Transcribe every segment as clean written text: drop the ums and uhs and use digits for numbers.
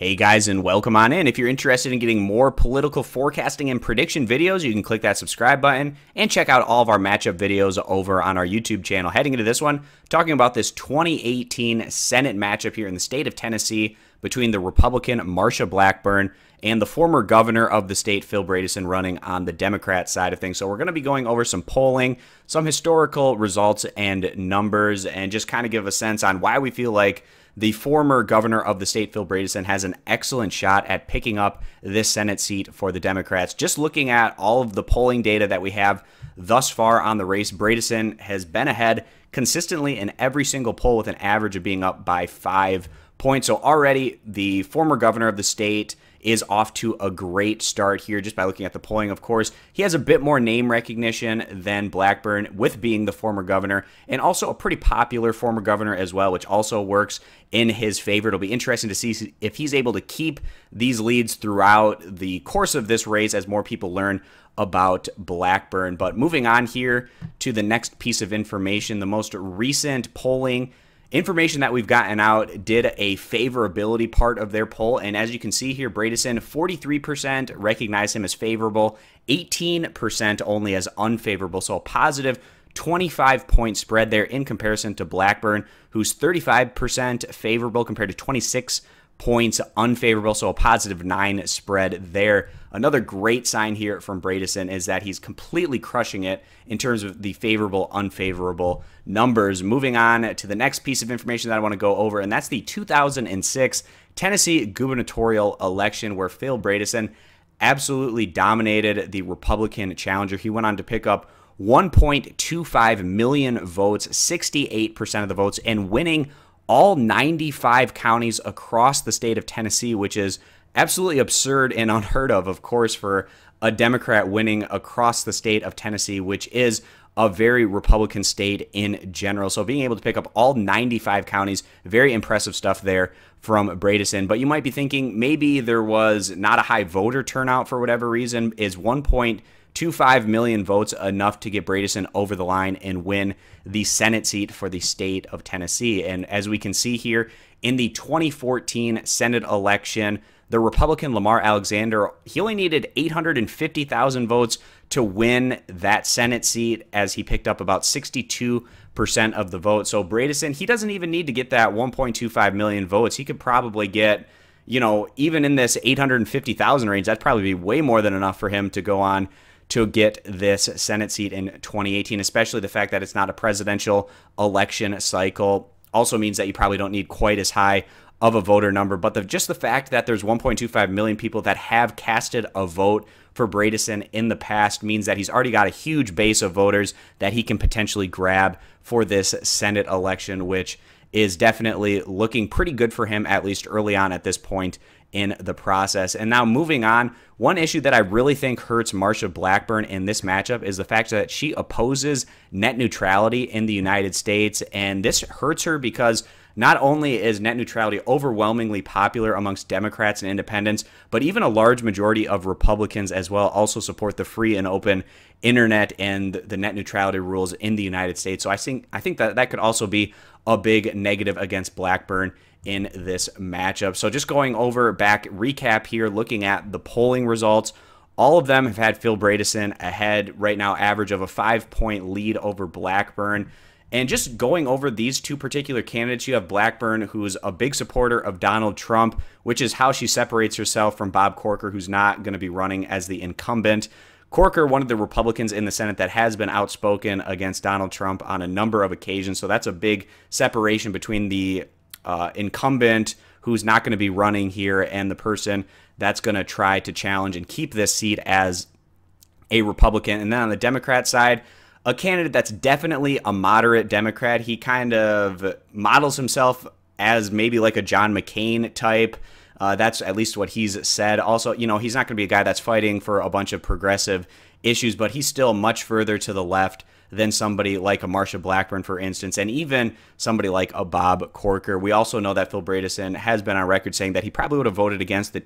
Hey guys, and welcome on in. If you're interested in getting more political forecasting and prediction videos, you can click that subscribe button and check out all of our matchup videos over on our YouTube channel. Heading into this one, talking about this 2018 Senate matchup here in the state of Tennessee between the Republican Marsha Blackburn and the former governor of the state, Phil Bredesen, running on the Democrat side of things. So we're going to be going over some polling, some historical results and numbers, and just kind of give a sense on why we feel like the former governor of the state, Phil Bredesen, has an excellent shot at picking up this Senate seat for the Democrats. Just looking at all of the polling data that we have thus far on the race, Bredesen has been ahead consistently in every single poll with an average of being up by 5 points. So already the former governor of the state is off to a great start here just by looking at the polling. Of course, he has a bit more name recognition than Blackburn with being the former governor, and also a pretty popular former governor as well, which also works in his favor. It'll be interesting to see if he's able to keep these leads throughout the course of this race as more people learn about Blackburn. But moving on here to the next piece of information, the most recent polling information that we've gotten out did a favorability part of their poll, and as you can see here, Bredesen, 43% recognize him as favorable, 18% only as unfavorable, so a positive 25-point spread there in comparison to Blackburn, who's 35% favorable compared to 26 points unfavorable, so a positive 9 spread there. Another great sign here from Bredesen is that he's completely crushing it in terms of the favorable, unfavorable numbers. Moving on to the next piece of information that I want to go over, and that's the 2006 Tennessee gubernatorial election, where Phil Bredesen absolutely dominated the Republican challenger. He went on to pick up 1.25 million votes, 68% of the votes, and winning all 95 counties across the state of Tennessee, which is absolutely absurd and unheard of course, for a Democrat winning across the state of Tennessee, which is a very Republican state in general. So being able to pick up all 95 counties, very impressive stuff there from Bredesen. But you might be thinking maybe there was not a high voter turnout for whatever reason. Is 1.25 million votes enough to get Bredesen over the line and win the Senate seat for the state of Tennessee? And as we can see here, in the 2014 Senate election, the Republican Lamar Alexander, he only needed 850,000 votes to win that Senate seat, as he picked up about 62% of the vote. So Bredesen, he doesn't even need to get that 1.25 million votes. He could probably get, you know, even in this 850,000 range, that'd probably be way more than enough for him to go on to get this Senate seat in 2018, especially the fact that it's not a presidential election cycle. Also means that you probably don't need quite as high of a voter number, but just the fact that there's 1.25 million people that have casted a vote for Bredesen in the past means that he's already got a huge base of voters that he can potentially grab for this Senate election, which is definitely looking pretty good for him, at least early on at this point in the process. And now moving on, one issue that I really think hurts Marsha Blackburn in this matchup is the fact that she opposes net neutrality in the United States, and this hurts her because not only is net neutrality overwhelmingly popular amongst Democrats and independents, but even a large majority of Republicans as well also support the free and open internet and the net neutrality rules in the United States. So I think that could also be a big negative against Blackburn in this matchup. So just going over recap here, looking at the polling results, all of them have had Phil Bredesen ahead right now, average of a 5-point lead over Blackburn. And just going over these two particular candidates, you have Blackburn, who's a big supporter of Donald Trump, which is how she separates herself from Bob Corker, who's not going to be running as the incumbent. Corker, one of the Republicans in the Senate that has been outspoken against Donald Trump on a number of occasions. So that's a big separation between the incumbent, who's not going to be running here, and the person that's going to try to challenge and keep this seat as a Republican. And then on the Democrat side, a candidate that's definitely a moderate Democrat. He kind of models himself as maybe like a John McCain type. That's at least what he's said. Also, you know, he's not going to be a guy that's fighting for a bunch of progressive issues, but he's still much further to the left than somebody like a Marsha Blackburn, for instance, and even somebody like a Bob Corker. We also know that Phil Bredesen has been on record saying that he probably would have voted against the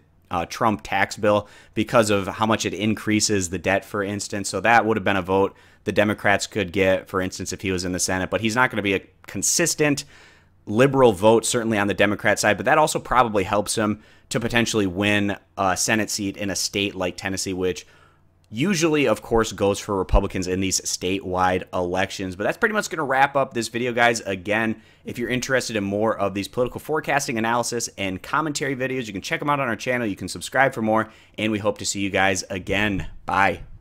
Trump tax bill because of how much it increases the debt, for instance. So that would have been a vote the Democrats could get, for instance, if he was in the Senate. But he's not going to be a consistent liberal vote, certainly on the Democrat side, but that also probably helps him to potentially win a Senate seat in a state like Tennessee, which usually, of course, goes for Republicans in these statewide elections. But that's pretty much going to wrap up this video, guys. Again, if you're interested in more of these political forecasting analysis and commentary videos, you can check them out on our channel. You can subscribe for more, and we hope to see you guys again. Bye.